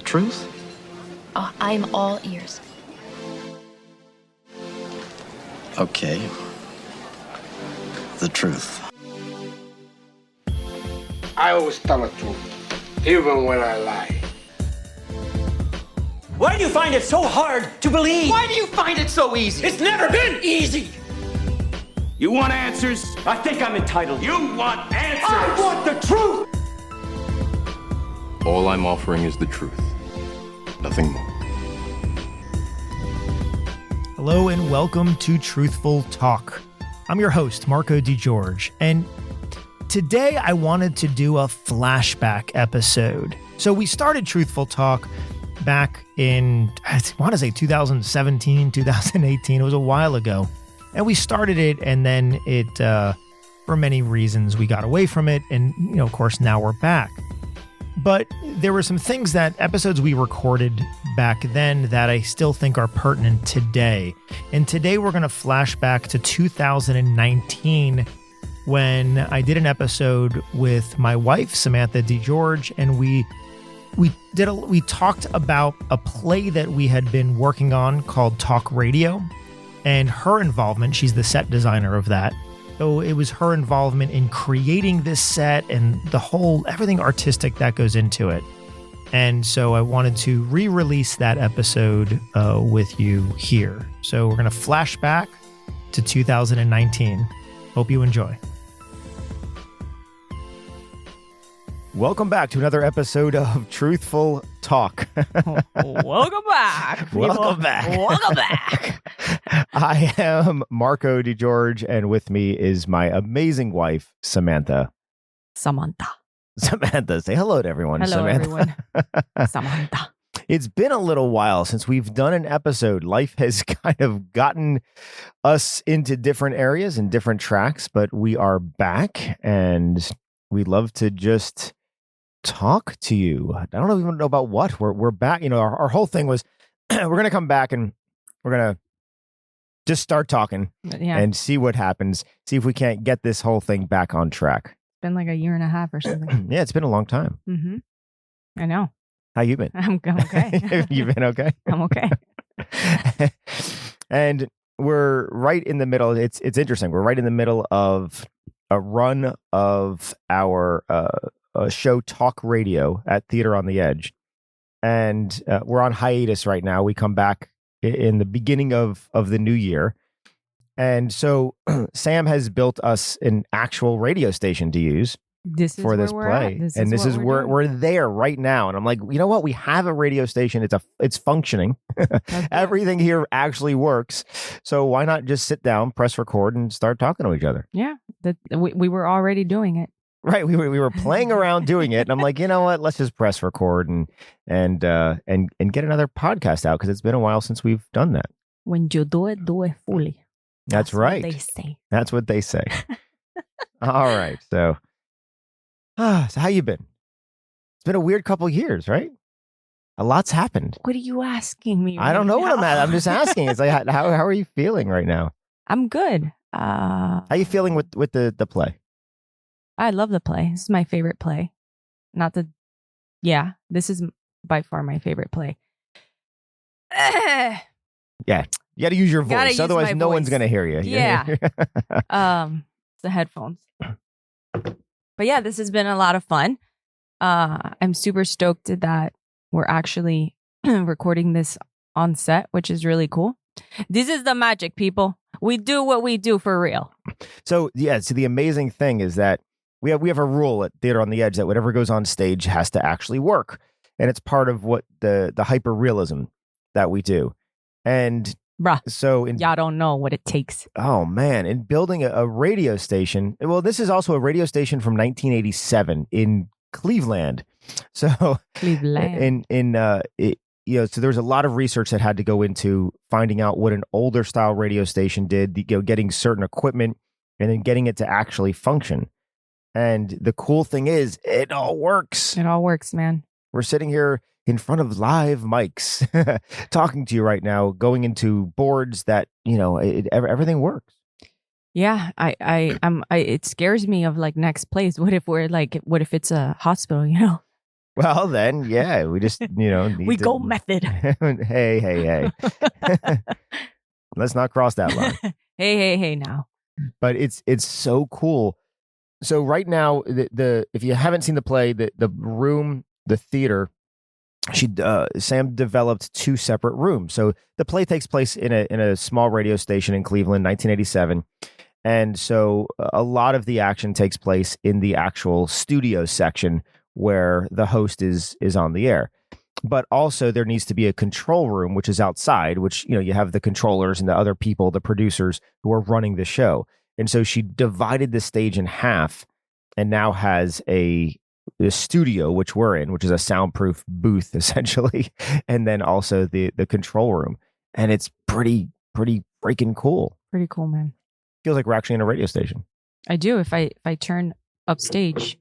truth? I'm all ears. Okay. The truth. I always tell the truth, even when I lie. Why do you find it so hard to believe? Why do you find it so easy? It's never been easy. You want answers? I think I'm entitled. You want answers? I want the truth. All I'm offering is the truth. Nothing more. Hello and welcome to Truthful Talk. I'm your host, Marco DiGeorge, and today I wanted to do a flashback episode. So we started Truthful Talk back in, I want to say 2017, 2018. It was a while ago. And we started it, and then it, for many reasons, we got away from it. And, of course, now we're back. But there were some things episodes we recorded back then that I still think are pertinent today. And today we're going to flash back to 2019 when I did an episode with my wife, Samantha DiGeorge, and we talked about a play that we had been working on called Talk Radio and her involvement. She's the set designer of that. So it was her involvement in creating this set and everything artistic that goes into it. And so I wanted to re-release that episode with you here. So we're going to flash back to 2019. Hope you enjoy. Welcome back to another episode of Truthful Talk. Welcome back. Welcome back. Welcome back. I am Marco DiGeorge, and with me is my amazing wife, Samantha. Samantha, say hello to everyone. Hello, Samantha. everyone. Samantha. It's been a little while since we've done an episode. Life has kind of gotten us into different areas and different tracks, but we are back, and we love to just talk to you. I don't even know about what. We're back. Our whole thing was we're going to come back and we're going to just start talking and see what happens. See if we can't get this whole thing back on track. It's been like a year and a half or something. Yeah, it's been a long time. Mm-hmm. I know. How you been? I'm okay. You've been okay? I'm okay. And we're right in the middle. It's interesting. We're right in the middle of a run of our show Talk Radio at Theater on the Edge. And we're on hiatus right now. We come back in the beginning of the new year. And so Sam has built us an actual radio station to use for this play. This is where we're there right now. And I'm like, you know what? We have a radio station. It's functioning. Everything here actually works. So why not just sit down, press record, and start talking to each other? Yeah, we were already doing it. Right, we were playing around doing it, and I'm like, you know what? Let's just press record and get another podcast out because it's been a while since we've done that. When you do it fully. That's right. What they say. That's what they say. All right, so how you been? It's been a weird couple years, right? A lot's happened. What are you asking me? I don't know what I'm at. I'm just asking. It's like, how are you feeling right now? I'm good. How are you feeling with the play? I love the play. This is my favorite play. This is by far my favorite play. Yeah, you got to use your voice. Otherwise, no one's going to hear you. Yeah. It's the headphones. But yeah, this has been a lot of fun. I'm super stoked that we're actually recording this on set, which is really cool. This is the magic, people. We do what we do for real. So the amazing thing is that we have a rule at Theater on the Edge that whatever goes on stage has to actually work. And it's part of what the hyper realism that we do. And so y'all don't know what it takes. Oh man, in building a radio station. Well, this is also a radio station from 1987 in Cleveland. So Cleveland. So there was a lot of research that had to go into finding out what an older style radio station did, getting certain equipment and then getting it to actually function. And the cool thing is, it all works. It all works, man. We're sitting here in front of live mics, talking to you right now, going into boards that, everything works. Yeah, it scares me of like next place. What if it's a hospital, Well, then, yeah, we just, need We to- go method. hey. Let's not cross that line. Hey now. But it's so cool. So right now, the if you haven't seen the play, the room, the theater, Sam developed 2 separate rooms. So the play takes place in a small radio station in Cleveland, 1987. And so a lot of the action takes place in the actual studio section where the host is on the air. But also there needs to be a control room, which is outside, which, you have the controllers and the other people, the producers who are running the show. And so she divided the stage in half and now has a studio, which we're in, which is a soundproof booth essentially. And then also the control room. And it's pretty freaking cool. Pretty cool, man. Feels like we're actually in a radio station. I do. If I turn upstage,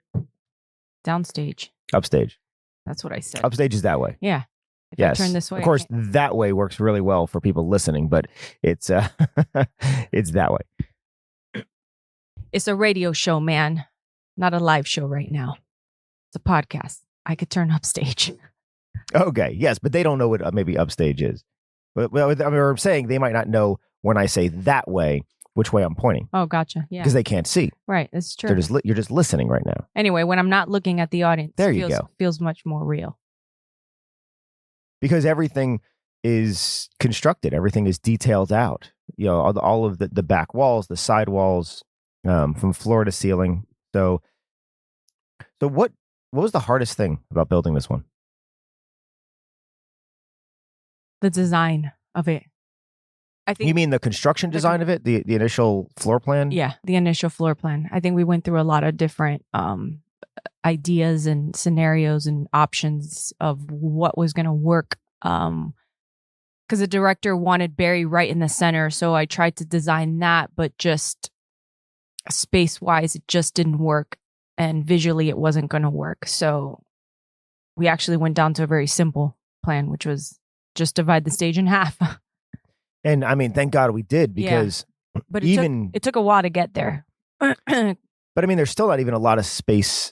downstage. Upstage. That's what I said. Upstage is that way. Yeah. If Yes. I turn this way. Of course, I can't- that way works really well for people listening, but it's it's that way. It's a radio show, man. Not a live show right now. It's a podcast. I could turn upstage. Okay, yes, but they don't know what maybe upstage is. But I'm saying they might not know when I say that way, which way I'm pointing, Oh, gotcha. Yeah. because they can't see. Right. That's true. They're just you're just listening right now. Anyway, when I'm not looking at the audience, There you feels, go. feels much more real. Because everything is constructed, everything is detailed out. All of the back walls, the side walls, from floor to ceiling. So what was the hardest thing about building this one? The design of it. I think. You mean the construction design of it, the initial floor plan? Yeah, the initial floor plan. I think we went through a lot of different ideas and scenarios and options of what was going to work. Because the director wanted Barry right in the center, so I tried to design that, but just space-wise, it just didn't work, and visually, it wasn't going to work. So we actually went down to a very simple plan, which was just divide the stage in half. And I mean, thank God we did, because But it took a while to get there. but I mean, there's still not even a lot of space.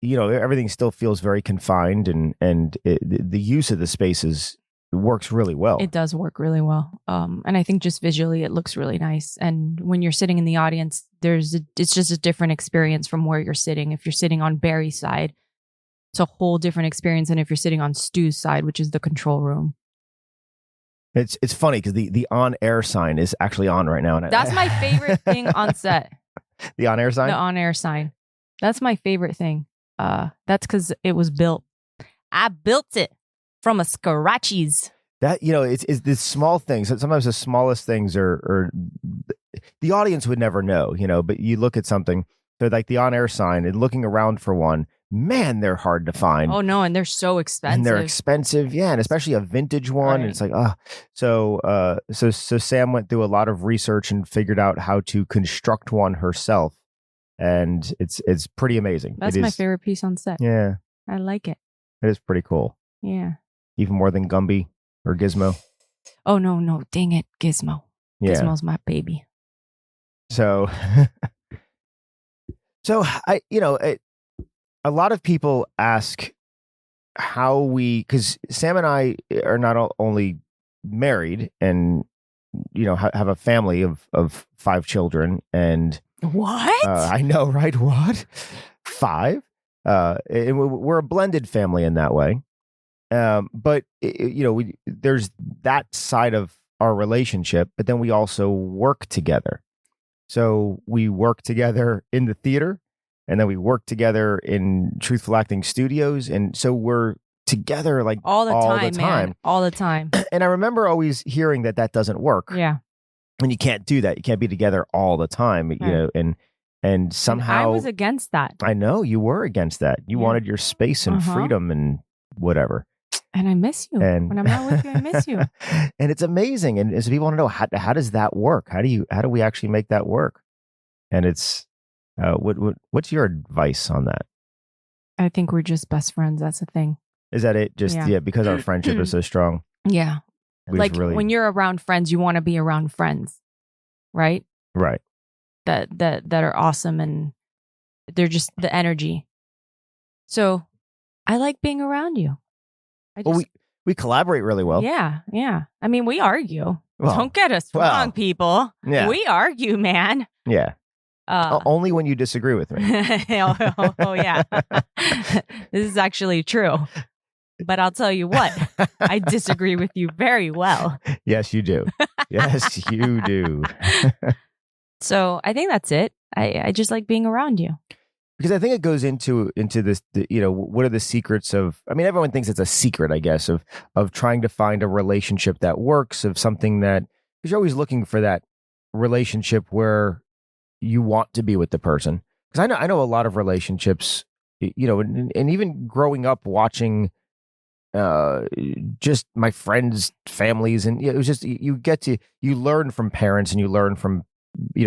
Everything still feels very confined, and the use of the spaces works really well. It does work really well. And I think just visually it looks really nice. And when you're sitting in the audience, it's just a different experience from where you're sitting. If you're sitting on Barry's side, it's a whole different experience than if you're sitting on Stu's side, which is the control room. It's funny because the on-air sign is actually on right now. And That's my favorite thing on set. The on-air sign? The on-air sign. That's my favorite thing. That's because it was built. I built it from a scratchies. That, it's the small things. Sometimes the smallest things are the audience would never know, but you look at something, they're like the on-air sign, and looking around for one, man, they're hard to find. Oh no, and they're so expensive. And they're expensive, yeah, and especially a vintage one. Right. And it's like, so Sam went through a lot of research and figured out how to construct one herself, and it's pretty amazing. That's my favorite piece on set. Yeah, I like it. it is pretty cool. Yeah. Even more than Gumby or Gizmo. Oh no, dang it, Gizmo. Yeah. Gizmo's my baby. So, a lot of people ask how because Sam and I are not only married and, have a family of 5 children, and What? I know, right? What? 5? And we're a blended family in that way. But there's that side of our relationship, but then we also work together. So we work together in the theater, and then we work together in Truthful Acting Studios. And so we're together like all the time, the man. All the time. And I remember always hearing that doesn't work. Yeah. And you can't do that. You can't be together all the time, and somehow I was against that. I know you were against that. You Yeah. wanted your space and freedom and whatever. And I miss you. And When I'm not with you, I miss you. And it's amazing. And so people want to know how does that work? How do we actually make that work? And it's what's your advice on that? I think we're just best friends. That's the thing. Is that it? Just Yeah. because our friendship is so strong. Yeah. we Like just really, when you're around friends, you want to be around friends, right? right. That are awesome, and they're just the energy. So I like being around you. Well, we collaborate really well. Yeah. I mean, we argue. Well, Don't get us wrong, people. Yeah. We argue, man. Yeah. Only when you disagree with me. oh, yeah. This is actually true. But I'll tell you what, I disagree with you very well. Yes, you do. Yes, you do. So I think that's it. I just like being around you. Because I think it goes into this, what are the secrets of, I mean, everyone thinks it's a secret, I guess, of trying to find a relationship that works, of something that, because you're always looking for that relationship where you want to be with the person. Because I know a lot of relationships, and even growing up watching just my friends' families, and it was just, you learn from parents and you learn from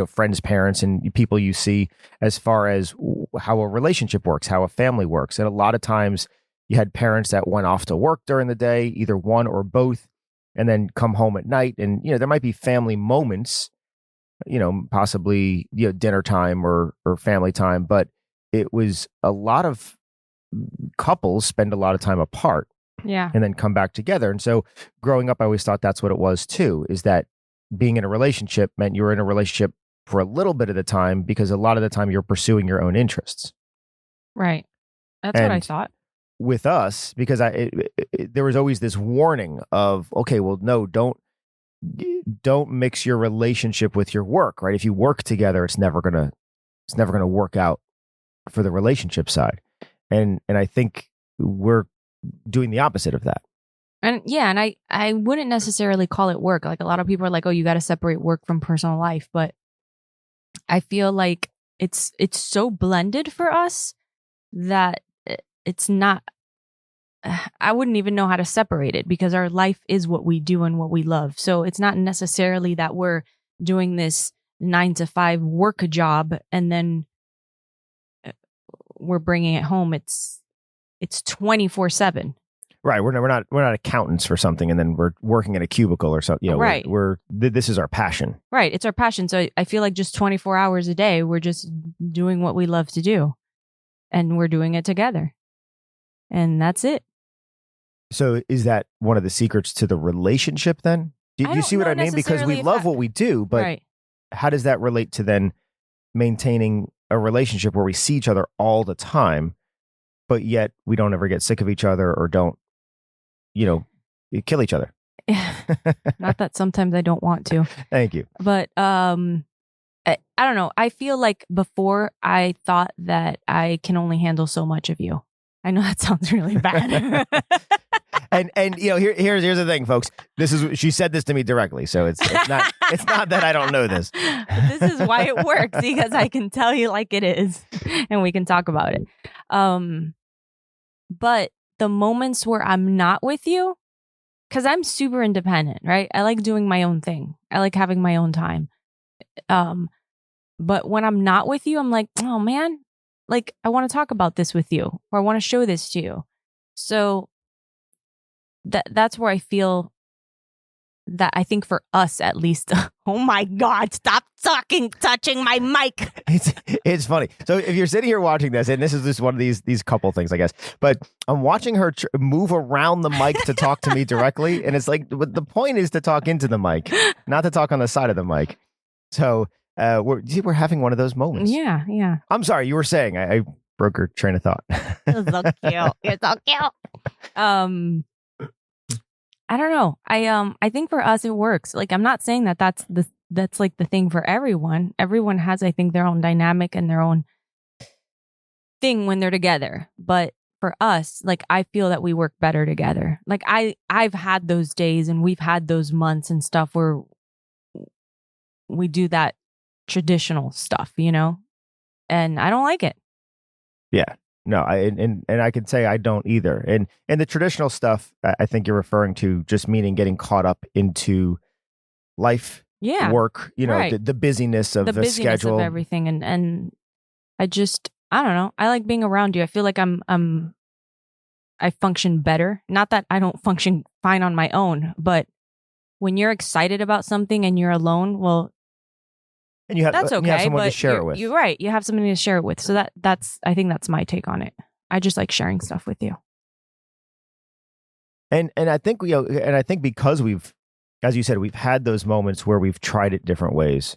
friends' parents and people you see as far as how a relationship works, how a family works. And a lot of times you had parents that went off to work during the day, either one or both, and then come home at night. And, there might be family moments, possibly, dinner time or family time, but it was a lot of couples spend a lot of time apart. Yeah. And then come back together. And so growing up, I always thought that's what it was too, is that being in a relationship meant you were in a relationship for a little bit of the time, because a lot of the time you're pursuing your own interests. Right. That's what I thought. With us, because there was always this warning of, okay, well, no, don't mix your relationship with your work, right? If you work together, it's never gonna work out for the relationship side. And I think we're doing the opposite of that. And yeah, and I wouldn't necessarily call it work. Like, a lot of people are like, oh, you got to separate work from personal life. But I feel like it's so blended for us that it's not, I wouldn't even know how to separate it, because our life is what we do and what we love. So it's not necessarily that we're doing this 9-to-5 work job and then we're bringing it home. It's 24/7. Right. We're not accountants for something and then we're working in a cubicle or something. Right. This is our passion. Right. It's our passion. So I feel like just 24 hours a day, we're just doing what we love to do, and we're doing it together. And that's it. So is that one of the secrets to the relationship then? Do you see what I mean? Because we love what we do, but right. How does that relate to then maintaining a relationship where we see each other all the time, but yet we don't ever get sick of each other or don't, kill each other? Not that sometimes I don't want to. Thank you. But I don't know. I feel like before I thought that I can only handle so much of you. I know that sounds really bad. and here's the thing, folks. She said this to me directly, so it's not that I don't know this. This is why it works, because I can tell you like it is, and we can talk about it. But the moments where I'm not with you, because I'm super independent, right? I like doing my own thing. I like having my own time. But when I'm not with you, I'm like, oh man, like, I want to talk about this with you, or I want to show this to you. So that's where I feel that, I think for us at least, oh my God, stop touching my mic. It's funny. So if you're sitting here watching this, and this is just one of these couple things, I guess, but I'm watching her move around the mic to talk to me directly. And it's like, the point is to talk into the mic, not to talk on the side of the mic. So we're having one of those moments. Yeah. I'm sorry, you were saying, I broke her train of thought. You're so cute. You're so cute. I don't know. I think for us it works. Like, I'm not saying that's like the thing for everyone. Everyone has, I think, their own dynamic and their own thing when they're together. But for us, like, I feel that we work better together. Like, I've had those days and we've had those months and stuff where we do that traditional stuff, and I don't like it. Yeah. No, and I can say I don't either. And the traditional stuff, I think you're referring to just meaning getting caught up into life, work, right. the busyness of the busyness schedule, of everything, and I don't know. I like being around you. I feel like I function better. Not that I don't function fine on my own, but when you're excited about something and you're alone, well, and that's okay. You have someone to share it with. You're right. You have somebody to share it with. So I think that's my take on it. I just like sharing stuff with you. And I think and I think because we've, as you said, we've had those moments where we've tried it different ways,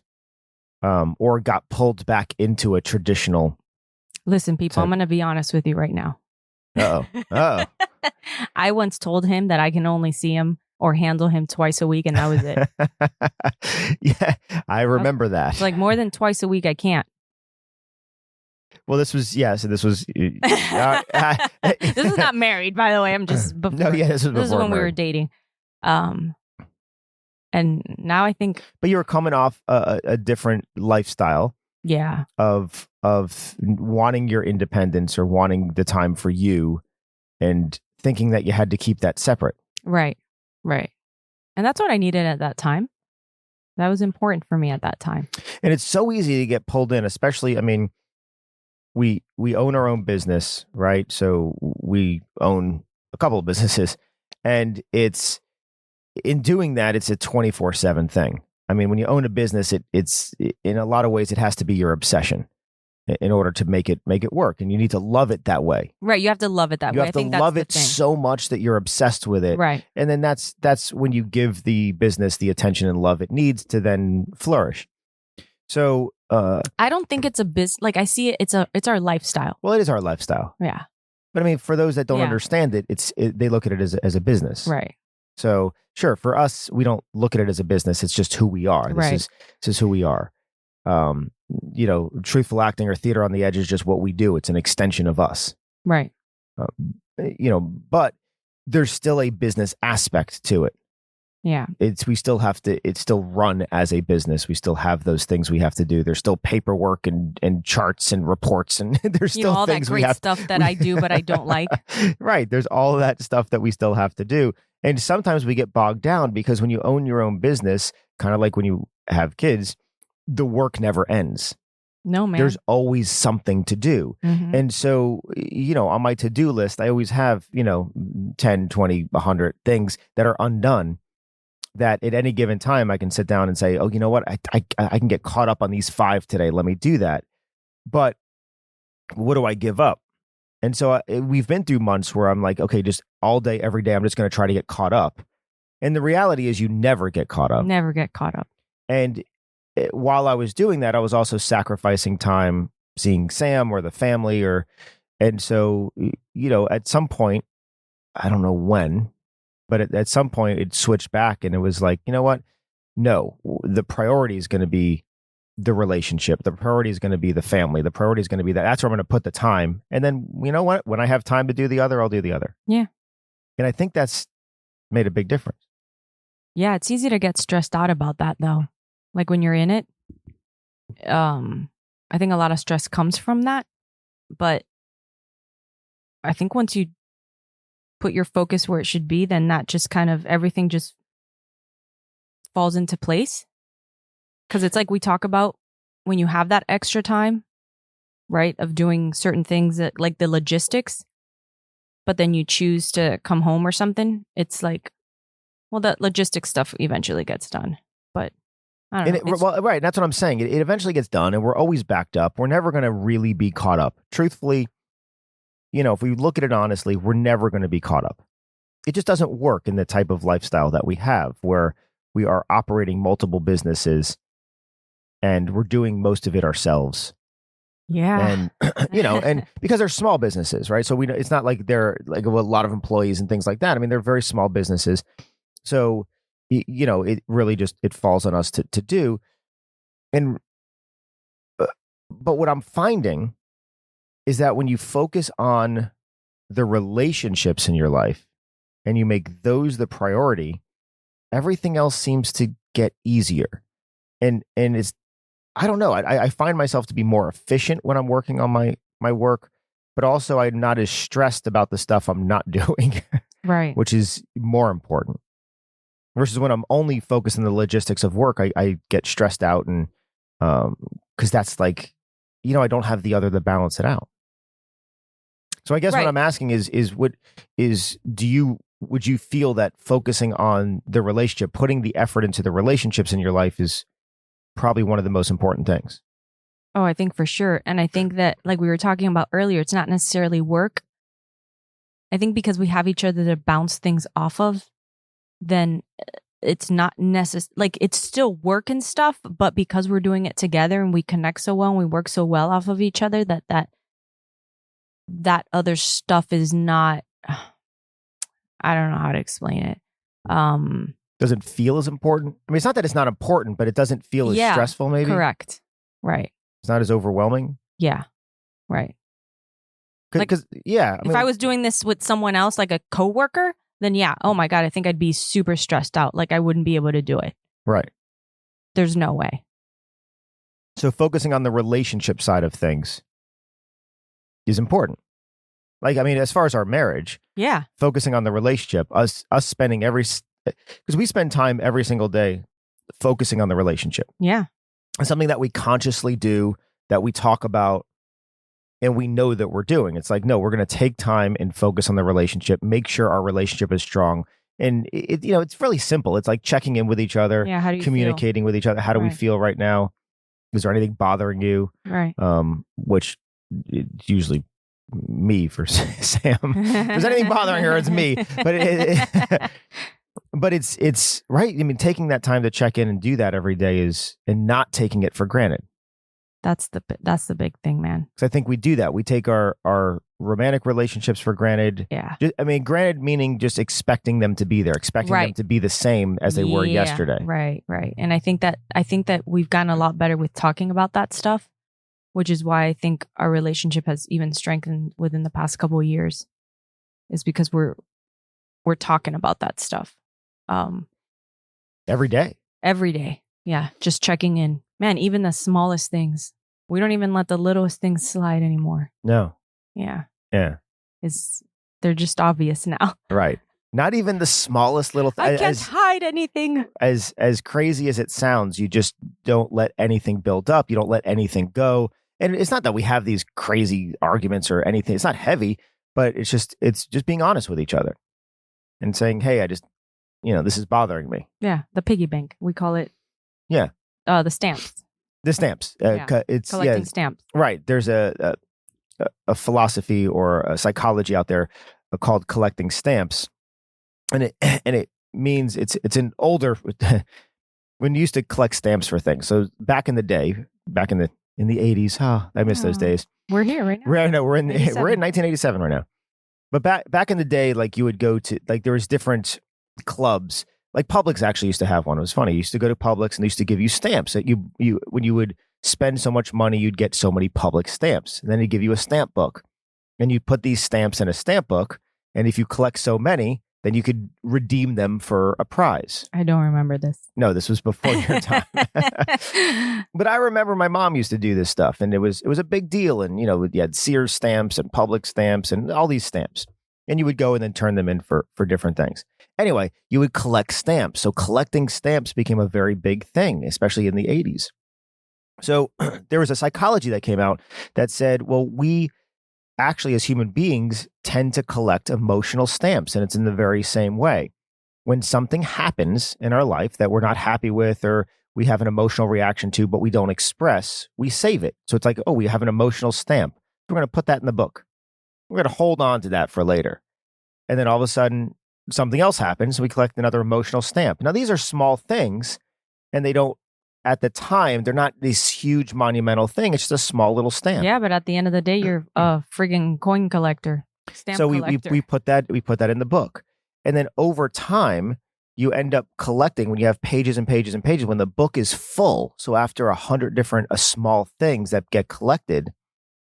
or got pulled back into a traditional. Listen, people, I'm going to be honest with you right now. Uh-oh. I once told him that I can only see him or handle him twice a week, and that was it. Yeah, I remember that. Like more than twice a week, I can't. Well, this was, so this was. This is not married, by the way. I'm just before. No, yeah, this was before. This is when we were married. dating. And now I think. But you were coming off a different lifestyle. Yeah. Of wanting your independence or wanting the time for you, and thinking that you had to keep that separate. Right. And that's what I needed at that time. That was important for me at that time. And it's so easy to get pulled in, especially, I mean, we own our own business, right? So we own a couple of businesses, and it's, in doing that, it's a 24/7 thing. I mean, when you own a business, it's in a lot of ways, it has to be your obsession in order to make it work. And you need to love it that way. Right. You have to love it that way. You have to love it so much that you're obsessed with it. Right. And then that's when you give the business the attention and love it needs to then flourish. So I don't think it's a business. Like I see it, it's our lifestyle. Well, it is our lifestyle. Yeah. But I mean, for those that don't understand it, they look at it as a business. Right. So sure, for us, we don't look at it as a business. It's just who we are. This is who we are. Truthful acting or theater on the edge is just what we do. It's an extension of us. Right. But there's still a business aspect to it. Yeah. It's still run as a business. We still have those things we have to do. There's still paperwork and charts and reports, and there's still all things that great stuff that I do, but I don't like. Right. There's all of that stuff that we still have to do. And sometimes we get bogged down because when you own your own business, kind of like when you have kids, the work never ends. No, man. There's always something to do. Mm-hmm. And so, on my to-do list, I always have, 10, 20, 100 things that are undone that at any given time I can sit down and say, oh, you know what? I can get caught up on these 5 today. Let me do that. But what do I give up? And so we've been through months where I'm like, okay, just all day, every day, I'm just going to try to get caught up. And the reality is you never get caught up. Never get caught up. And while I was doing that, I was also sacrificing time seeing Sam or the family, and so, at some point, I don't know when, but at some point it switched back and it was like, you know what? No, the priority is going to be the relationship. The priority is going to be the family. The priority is going to be that. That's where I'm going to put the time. And then, you know what? When I have time to do the other, I'll do the other. Yeah. And I think that's made a big difference. Yeah. It's easy to get stressed out about that though. Like when you're in it, I think a lot of stress comes from that. But I think once you put your focus where it should be, then that just kind of everything just falls into place. Because it's like we talk about when you have that extra time, right, of doing certain things that like the logistics, but then you choose to come home or something. It's like, well, that logistics stuff eventually gets done. But I don't know. Right. That's what I'm saying. It eventually gets done and we're always backed up. We're never going to really be caught up. Truthfully, if we look at it honestly, we're never going to be caught up. It just doesn't work in the type of lifestyle that we have where we are operating multiple businesses and we're doing most of it ourselves. Yeah. And, and because they're small businesses, right? So it's not like they're like a lot of employees and things like that. I mean, they're very small businesses. So, it really just, it falls on us to do. And, but what I'm finding is that when you focus on the relationships in your life and you make those the priority, everything else seems to get easier. And it's, I don't know. I find myself to be more efficient when I'm working on my work, but also I'm not as stressed about the stuff I'm not doing, right? Which is more important. Versus when I'm only focused on the logistics of work, I get stressed out, and because that's like, I don't have the other to balance it out. So I guess what I'm asking would you feel that focusing on the relationship, putting the effort into the relationships in your life is probably one of the most important things? Oh, I think for sure. And I think that, like we were talking about earlier, it's not necessarily work. I think because we have each other to bounce things off of, then it's not necessary. Like, it's still work and stuff, but because we're doing it together and we connect so well and we work so well off of each other, that other stuff is not, I don't know how to explain it. Doesn't feel as important. I mean, it's not that it's not important, but it doesn't feel as stressful, maybe. Correct. Right. It's not as overwhelming. Yeah. Right. Because, yeah. If I was doing this with someone else, like a coworker, then yeah, oh my God, I think I'd be super stressed out. Like, I wouldn't be able to do it. Right. There's no way. So focusing on the relationship side of things is important. Like, I mean, as far as our marriage, yeah, focusing on the relationship, us spending because we spend time every single day focusing on the relationship. Yeah. It's something that we consciously do, that we talk about, and we know that we're doing. It's like, no, we're going to take time and focus on the relationship, make sure our relationship is strong. And it's really simple. It's like checking in with each other, how do you communicating with each other. How do we feel right now? Is there anything bothering you? Right. Which it's usually me for Sam. If there's anything bothering her, it's me. But but it's right. I mean, taking that time to check in and do that every day and not taking it for granted. That's the big thing, man. Because I think we do that. We take our romantic relationships for granted. Yeah. I mean, granted, meaning just expecting them to be there, expecting them to be the same as they were yesterday. Right. And I think that we've gotten a lot better with talking about that stuff, which is why I think our relationship has even strengthened within the past couple of years, is because we're talking about that stuff. Every day. Every day. Yeah. Just checking in. Man, even the smallest things. We don't even let the littlest things slide anymore. No. Yeah. Yeah. They're just obvious now. Right. Not even the smallest little thing. I can't hide anything. As crazy as it sounds, you just don't let anything build up. You don't let anything go. And it's not that we have these crazy arguments or anything. It's not heavy, but it's just being honest with each other and saying, hey, this is bothering me. Yeah. The piggy bank. We call it. Yeah. The stamps. The stamps. It's collecting stamps. Right. There's a philosophy or a psychology out there called collecting stamps, and it means it's an older when you used to collect stamps for things. So back in the day, back in the 80s, I miss those days. We're here right now. Right. No, we're in 1987 right now. But back in the day, like you would go to there was different clubs. Like Publix actually used to have one. It was funny. You used to go to Publix and they used to give you stamps that you when you would spend so much money, you'd get so many Publix stamps. And then he'd give you a stamp book. And you put these stamps in a stamp book. And if you collect so many, then you could redeem them for a prize. I don't remember this. No, this was before your time. But I remember my mom used to do this stuff, and it was a big deal. And you had Sears stamps and Publix stamps and all these stamps. And you would go and then turn them in for different things. Anyway, you would collect stamps. So collecting stamps became a very big thing, especially in the 80s. So there was a psychology that came out that said, well, we actually as human beings tend to collect emotional stamps. And it's in the very same way. When something happens in our life that we're not happy with or we have an emotional reaction to, but we don't express, we save it. So it's like, oh, we have an emotional stamp. We're going to put that in the book. We're going to hold on to that for later. And then all of a sudden, something else happens. We collect another emotional stamp. Now, these are small things, and they don't, at the time, they're not this huge monumental thing. It's just a small little stamp. Yeah, but at the end of the day, you're a friggin' coin collector, stamp collector. So we put that in the book. And then over time, you end up collecting when you have pages and pages and pages, when the book is full. So after 100 different small things that get collected,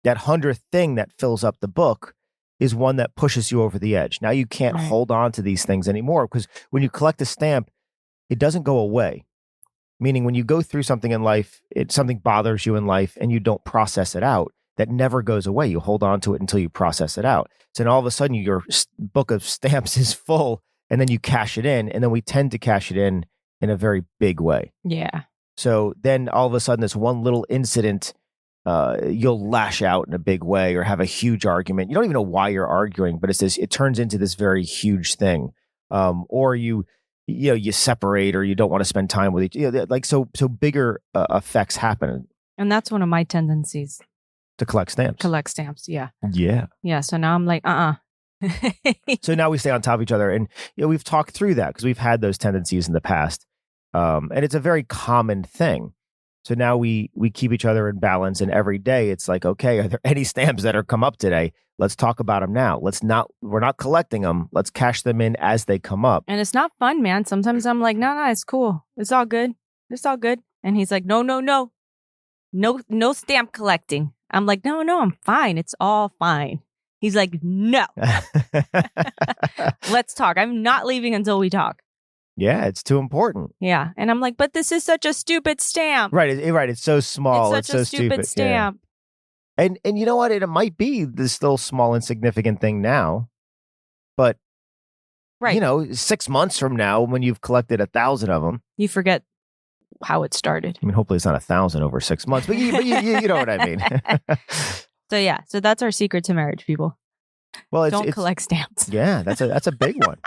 that 100th thing that fills up the book is one that pushes you over the edge. Now you can't hold on to these things anymore, because when you collect a stamp, it doesn't go away. Meaning when you go through something in life, something bothers you in life and you don't process it out, that never goes away. You hold on to it until you process it out. So then all of a sudden your book of stamps is full, and then you cash it in, and then we tend to cash it in a very big way. Yeah. So then all of a sudden this one little incident, you'll lash out in a big way or have a huge argument. You don't even know why you're arguing, but it turns into this very huge thing. Or you separate, or you don't want to spend time with each other. So bigger effects happen. And that's one of my tendencies. To collect stamps. Yeah. Yeah. Yeah. So now I'm like, So now we stay on top of each other, and we've talked through that because we've had those tendencies in the past, and it's a very common thing. So now we keep each other in balance, and every day it's like, okay, are there any stamps that are come up today? Let's talk about them now. We're not collecting them. Let's cash them in as they come up. And it's not fun, man. Sometimes I'm like, no, it's cool. It's all good. It's all good. And he's like, no stamp collecting. I'm like, no, I'm fine. It's all fine. He's like, no. Let's talk. I'm not leaving until we talk. Yeah, it's too important. Yeah. And I'm like, but this is such a stupid stamp. Right. Right. It's so small. It's such a so stupid stamp. Yeah. And you know what? It might be this little small insignificant thing now, but right. 6 months from now, when you've collected 1,000 of them, you forget how it started. I mean, hopefully it's not 1,000 over 6 months, but you know what I mean. So that's our secret to marriage, people. Well, don't collect stamps. Yeah, that's a big one.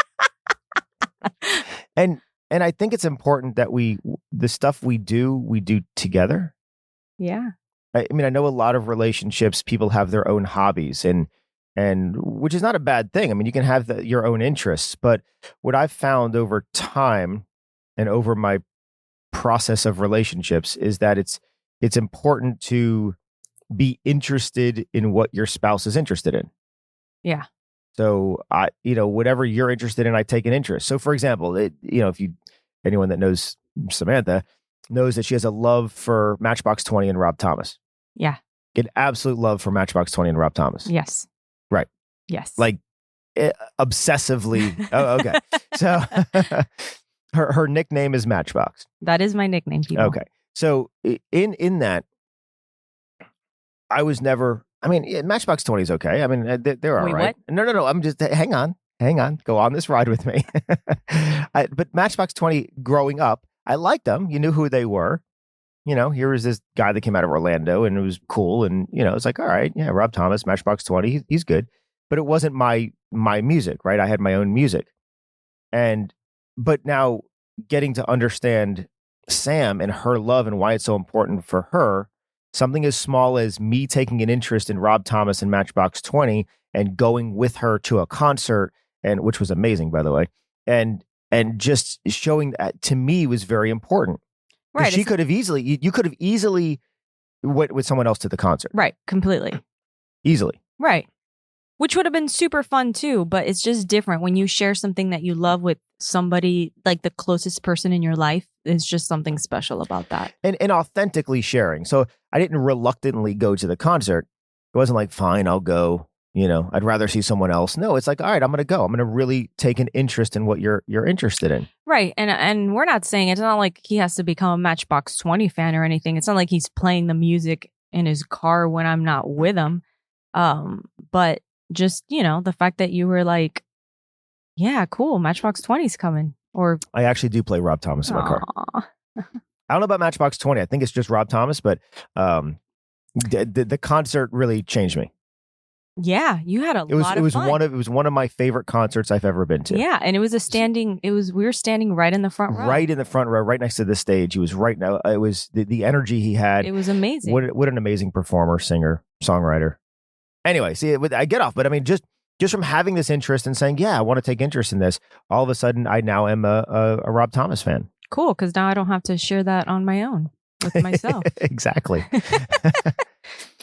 And I think it's important that the stuff we do together. Yeah. I mean, I know a lot of relationships, people have their own hobbies, and which is not a bad thing. I mean, you can have your own interests, but what I've found over time and over my process of relationships is that it's important to be interested in what your spouse is interested in. Yeah. So whatever you're interested in, I take an interest. So for example, anyone that knows Samantha knows that she has a love for Matchbox 20 and Rob Thomas. Yeah. An absolute love for Matchbox 20 and Rob Thomas. Yes. Right. Yes. Like obsessively. Oh, okay. So her nickname is Matchbox. That is my nickname, people. Okay. So in that, I was never. I mean, Matchbox 20 is okay. I mean, they're all right. What? No. I'm just hang on. Go on this ride with me. But Matchbox 20, growing up, I liked them. You knew who they were. Here was this guy that came out of Orlando, and it was cool. And it's like, all right, yeah, Rob Thomas, Matchbox 20, he's good. But it wasn't my music, right? I had my own music, but now getting to understand Sam and her love and why it's so important for her. Something as small as me taking an interest in Rob Thomas and Matchbox 20 and going with her to a concert, and which was amazing, by the way, and just showing that to me was very important. Right. You could have easily went with someone else to the concert. Right. Completely. Easily. Right. Which would have been super fun too, but it's just different when you share something that you love with somebody, like the closest person in your life. It's just something special about that. And authentically sharing. So I didn't reluctantly go to the concert. It wasn't like, fine, I'll go. I'd rather see someone else. No, it's like, all right, I'm going to go. I'm going to really take an interest in what you're interested in. Right. And we're not saying, it's not like he has to become a Matchbox 20 fan or anything. It's not like he's playing the music in his car when I'm not with him. But just, the fact that you were like, yeah, cool, Matchbox 20's coming. Or I actually do play Rob Thomas in my car. I don't know about Matchbox 20. I think it's just Rob Thomas, but the concert really changed me. Yeah, you had a lot of fun. It was one of my favorite concerts I've ever been to. Yeah, and we were standing right in the front row. Right in the front row, right next to the stage. He was right now. It was the energy he had. It was amazing. What an amazing performer, singer, songwriter. Anyway, see, I get off, but I mean, just from having this interest and saying, yeah, I want to take interest in this, all of a sudden, I now am a Rob Thomas fan. Cool, because now I don't have to share that on my own with myself. Exactly.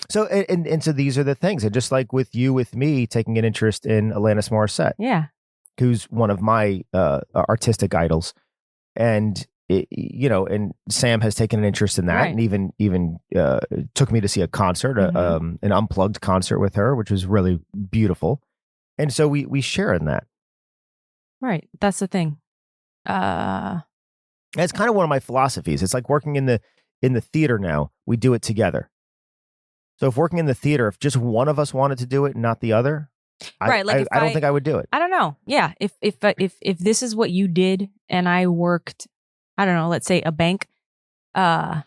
So, and so these are the things. And just like with me taking an interest in Alanis Morissette. Yeah. Who's one of my artistic idols. And, and Sam has taken an interest in that, right. And even took me to see a concert, an unplugged concert with her, which was really beautiful. And so we share in that. Right. That's the thing. It's kind of one of my philosophies. It's like working in the theater now. We do it together. So if working in the theater, if just one of us wanted to do it and not the other, right? I don't think I would do it. I don't know. Yeah. If this is what you did and I worked, I don't know, let's say a bank. Yeah.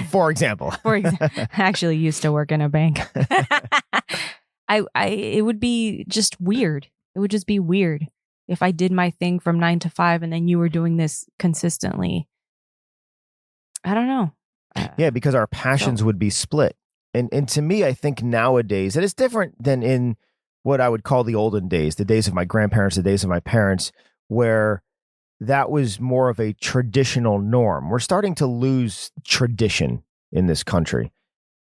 For example. I actually used to work in a bank. It would be just weird. It would just be weird if I did my thing from 9 to 5 and then you were doing this consistently. I don't know. Yeah, because our passions would be split. And to me, I think nowadays, and it's different than in what I would call the olden days, the days of my grandparents, the days of my parents, where that was more of a traditional norm. We're starting to lose tradition in this country.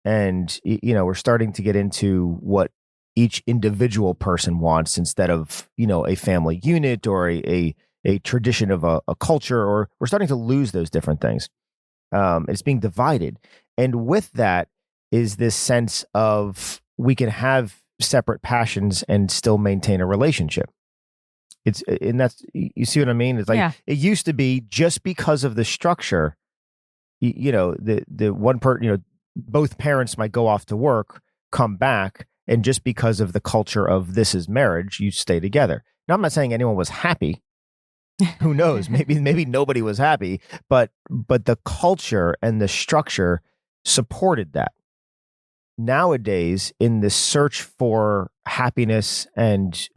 And, we're starting to get into what each individual person wants instead of, a family unit or a tradition of a culture, or we're starting to lose those different things. It's being divided. And with that is this sense of we can have separate passions and still maintain a relationship. And that's, you see what I mean? It's like, It used to be just because of the structure, the one part, both parents might go off to work, come back, and just because of the culture of this is marriage, you stay together. Now, I'm not saying anyone was happy. Who knows? Maybe nobody was happy, but the culture and the structure supported that. Nowadays, in the search for happiness and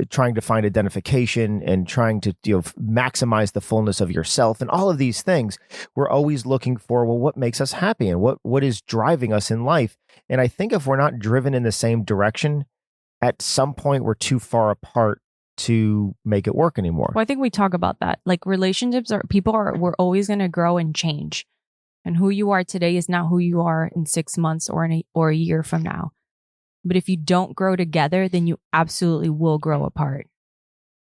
trying to find identification and trying to maximize the fullness of yourself and all of these things, we're always looking for, well, what makes us happy and what is driving us in life? And I think if we're not driven in the same direction, at some point we're too far apart to make it work anymore. Well, I think we talk about that. Like relationships we're always going to grow and change. And who you are today is not who you are in 6 months or a year from now. But if you don't grow together, then you absolutely will grow apart.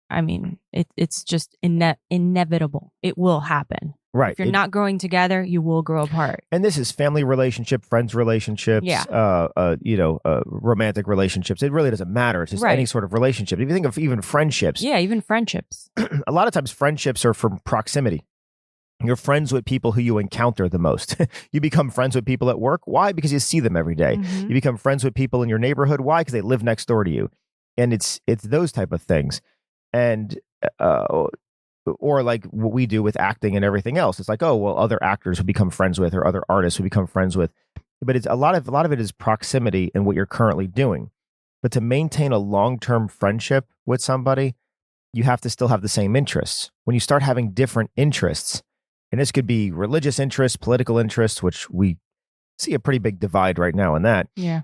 I mean, it's just inevitable. It will happen. Right. If you're not growing together, you will grow apart. And this is family relationship, friends relationships, romantic relationships. It really doesn't matter. It's just any sort of relationship. If you think of even friendships. Yeah, even friendships. A lot of times friendships are from proximity. You're friends with people who you encounter the most. You become friends with people at work. Why? Because you see them every day. Mm-hmm. You become friends with people in your neighborhood. Why? Because they live next door to you. And it's those type of things. And or like what we do with acting and everything else. It's like, oh, well, other actors who become friends with or other artists who become friends with. But it's a lot of it is proximity and what you're currently doing. But to maintain a long-term friendship with somebody, you have to still have the same interests. When you start having different interests, and this could be religious interests, political interests, which we see a pretty big divide right now in that. Yeah.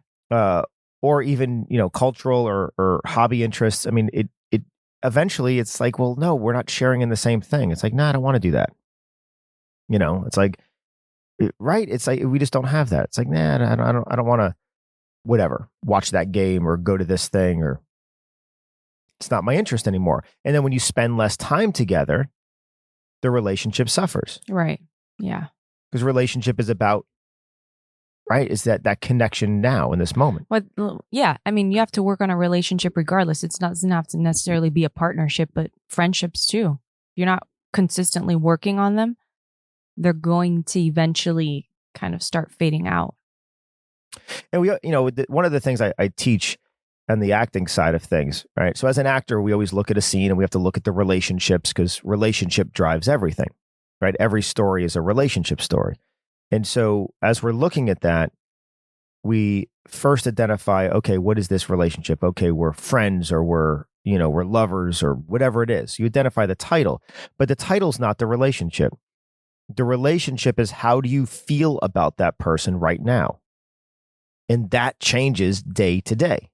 Or even, cultural or hobby interests. I mean, it eventually it's like, well, no, we're not sharing in the same thing. It's like, no, I don't want to do that. It's like, right? It's like, we just don't have that. It's like, nah, I don't want to, whatever, watch that game or go to this thing, or it's not my interest anymore. And then when you spend less time together, the relationship suffers. Right. Yeah. Because relationship is about, right? Is that connection now in this moment. Well, yeah. I mean, you have to work on a relationship regardless. It doesn't have to necessarily be a partnership, but friendships too. You're not consistently working on them, they're going to eventually kind of start fading out. And we, one of the things I teach on the acting side of things, right? So as an actor, we always look at a scene and we have to look at the relationships because relationship drives everything, right? Every story is a relationship story. And so as we're looking at that, we first identify, okay, what is this relationship? Okay, we're friends or we're lovers or whatever it is. You identify the title, but the title's not the relationship. The relationship is how do you feel about that person right now? And that changes day to day.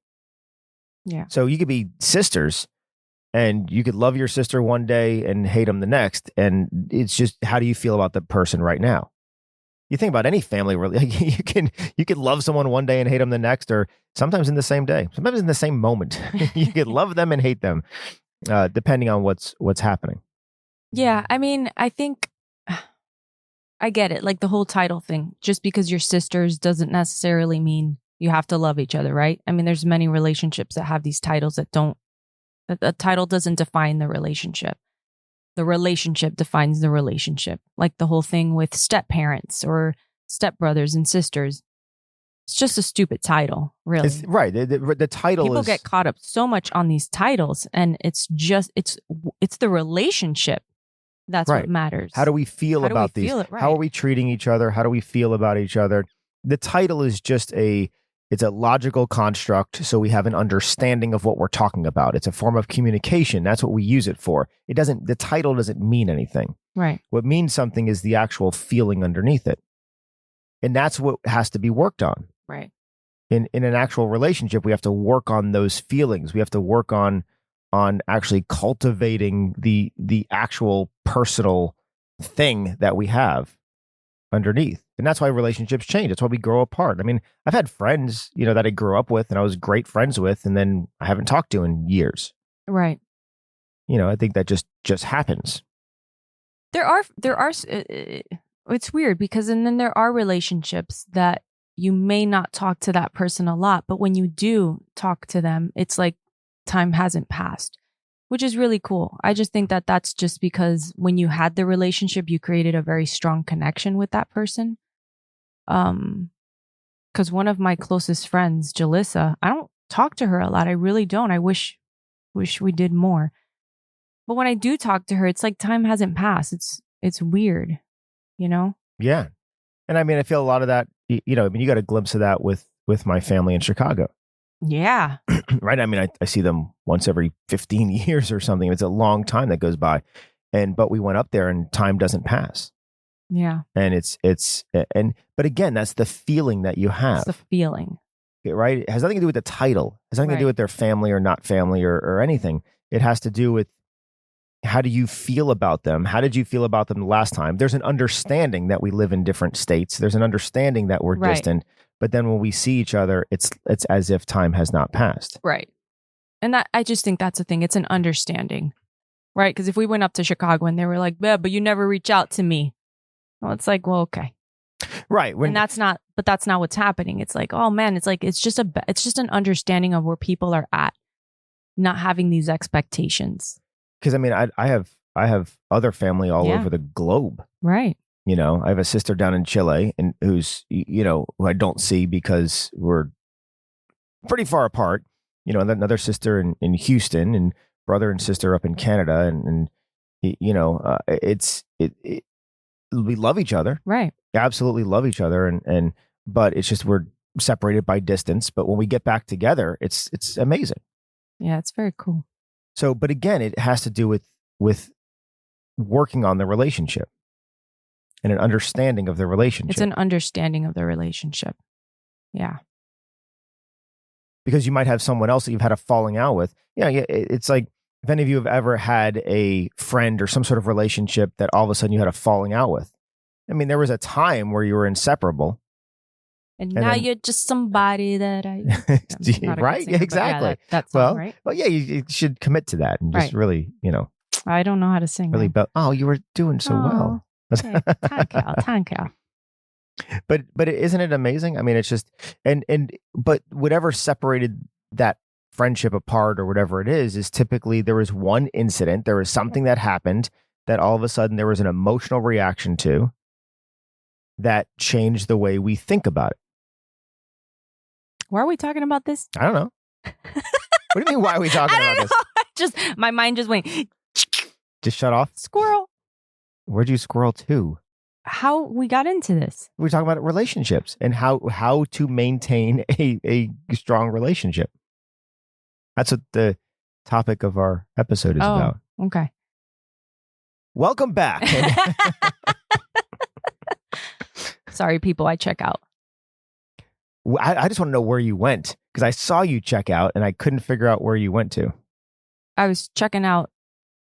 Yeah. So you could be sisters and you could love your sister one day and hate them the next. And it's just, how do you feel about the person right now? You think about any family, you can love someone one day and hate them the next, or sometimes in the same day, sometimes in the same moment. You could love them and hate them, depending on what's happening. Yeah. I mean, I think I get it. Like the whole title thing, just because you're sisters doesn't necessarily mean you have to love each other, right? I mean, there's many relationships that have these titles that a title doesn't define the relationship. The relationship defines the relationship. Like the whole thing with step parents or step brothers and sisters. It's just a stupid title, really. It's, right. The title People get caught up so much on these titles, and it's the relationship. That's right. What matters. How do we feel about these? Right. How are we treating each other? How do we feel about each other? The title is just it's a logical construct, so we have an understanding of what we're talking about. It's a form of communication. That's what we use it for. The title doesn't mean anything. Right. What means something is the actual feeling underneath it. And that's what has to be worked on. Right. In an actual relationship, we have to work on those feelings. We have to work on actually cultivating the actual personal thing that we have underneath. And that's why relationships change. That's why we grow apart. I mean, I've had friends, that I grew up with and I was great friends with, and then I haven't talked to in years. Right. I think that just happens. There are it's weird because and then there are relationships that you may not talk to that person a lot, but when you do talk to them, it's like time hasn't passed, which is really cool. I just think that that's just because when you had the relationship, you created a very strong connection with that person. Because one of my closest friends, Jalissa, I don't talk to her a lot. I really don't. I wish we did more. But when I do talk to her, it's like time hasn't passed. It's weird, Yeah. And I mean, I feel a lot of that, you got a glimpse of that with my family in Chicago. Yeah. Right. I mean, I see them once every 15 years or something. It's a long time that goes by. But we went up there and time doesn't pass. Yeah. And but again, that's the feeling that you have. It's the feeling. Right. It has nothing to do with the title. It has nothing to do with their family or not family or anything. It has to do with how do you feel about them? How did you feel about them the last time? There's an understanding that we live in different states. There's an understanding that we're distant. But then when we see each other, it's as if time has not passed. Right. And that I just think that's the thing. It's an understanding. Right. Because if we went up to Chicago and they were like, yeah, but you never reach out to me. Well, it's like, well, okay. Right. And that's not what's happening. It's like, oh man, it's like, it's just an understanding of where people are at, not having these expectations. Because I mean, I have other family all over the globe. Right. I have a sister down in Chile and who's, who I don't see because we're pretty far apart, and another sister in Houston and brother and sister up in Canada. And we love each other. Right. Absolutely love each other. But it's just, we're separated by distance. But when we get back together, it's amazing. Yeah. It's very cool. So, but again, it has to do with working on the relationship and an understanding of the relationship. It's an understanding of the relationship. Yeah. Because you might have someone else that you've had a falling out with. Yeah. It's like if any of you have ever had a friend or some sort of relationship that all of a sudden you had a falling out with. I mean, there was a time where you were inseparable. And now then, you're just somebody that right? Yeah, exactly. Yeah, that song, right? Well, yeah, you should commit to that and just really, I don't know how to sing. Really, you were doing so well. Okay. Thank you. But isn't it amazing? I mean, it's just but whatever separated that friendship apart or whatever it is typically there was one incident, there was something that happened that all of a sudden there was an emotional reaction to that changed the way we think about it. Why are we talking about this? I don't know. What do you mean? Why are we talking about this? My mind just went. Just shut off. Squirrel. Where'd you squirrel to? How we got into this? We're talking about relationships and how to maintain a strong relationship. That's what the topic of our episode is about. Okay. Welcome back. Sorry, people. I check out. I just want to know where you went because I saw you check out and I couldn't figure out where you went to. I was checking out,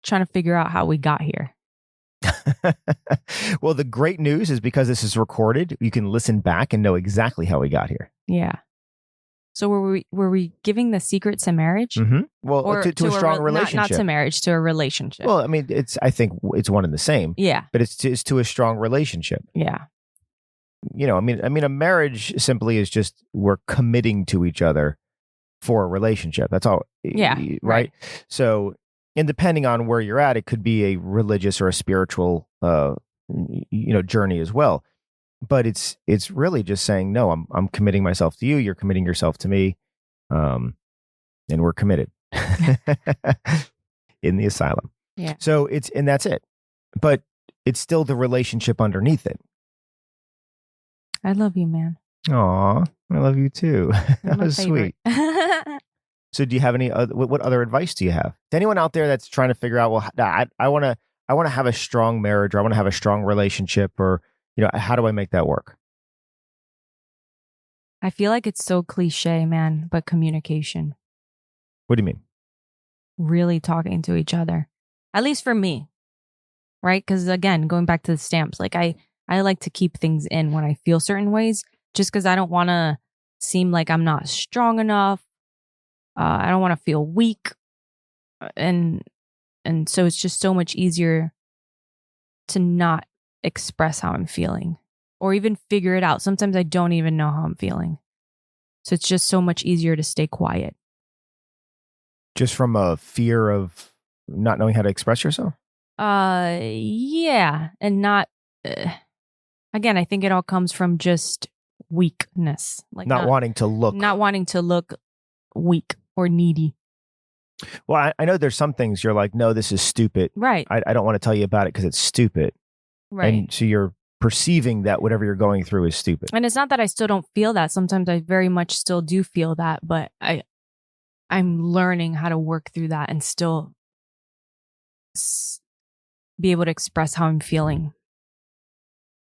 trying to figure out how we got here. Well, the great news is because this is recorded, you can listen back and know exactly how we got here. Yeah. So were we giving the secret to marriage? Mm-hmm. Well, or to a strong relationship. Not to marriage, to a relationship. Well, I mean, I think it's one and the same. Yeah. But it's to a strong relationship. Yeah. I mean, a marriage simply is just we're committing to each other for a relationship. That's all. Yeah. Right. So, and depending on where you're at, it could be a religious or a spiritual, journey as well. But it's really just saying, no, I'm committing myself to you. You're committing yourself to me, and we're committed in the asylum. Yeah. So and that's it. But it's still the relationship underneath it. I love you, man. Aw, I love you too. That was sweet. So do you have any what other advice do you have to anyone out there that's trying to figure out, well, I want to have a strong marriage or I want to have a strong relationship or, how do I make that work? I feel like it's so cliche, man, but communication, What do you mean? really talking to each other, at least for me, right? Because again, going back to the stamps, like I like to keep things in when I feel certain ways, just because I don't want to seem like I'm not strong enough. I don't want to feel weak, and so it's just so much easier to not express how I'm feeling or even figure it out. Sometimes I don't even know how I'm feeling, so it's just so much easier to stay quiet. Just from a fear of not knowing how to express yourself? Yeah, and not. Again, I think it all comes from just weakness, like Not wanting to look weak or needy. Well, I know there's some things you're like, no, this is stupid. Right. I don't want to tell you about it because it's stupid. Right. And so you're perceiving that whatever you're going through is stupid. And it's not that I still don't feel that. Sometimes I very much still do feel that, but I'm learning how to work through that and still be able to express how I'm feeling.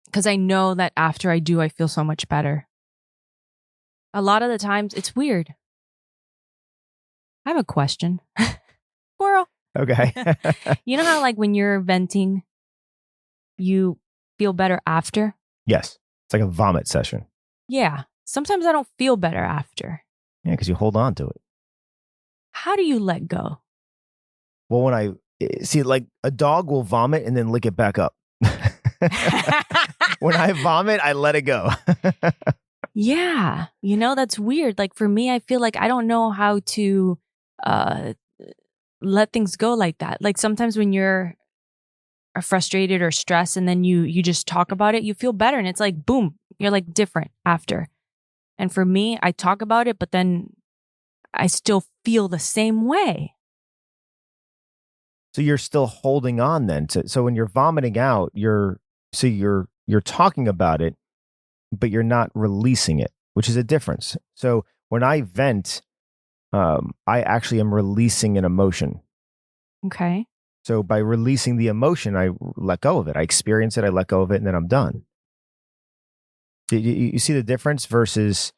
Because I know that after I do, I feel so much better. A lot of the times, it's weird. I have a question. Squirrel. Okay. You know how like when you're venting, you feel better after? Yes. It's like a vomit session. Yeah. Sometimes I don't feel better after. Yeah, because you hold on to it. How do you let go? Well, when I see, like a dog will vomit and then lick it back up. When I vomit, I let it go. Yeah. You know, that's weird. Like for me, I feel like I don't know how to let things go like that. Like sometimes when you're frustrated or stressed and then you just talk about it, you feel better. And it's like, boom, you're like different after. And for me, I talk about it, but then I still feel the same way. So you're still holding on then. So when you're vomiting out, you're talking about it, but you're not releasing it, which is a difference. So when I vent, I actually am releasing an emotion. Okay. So by releasing the emotion, I let go of it. I experience it, I let go of it, and then I'm done. You see the difference versus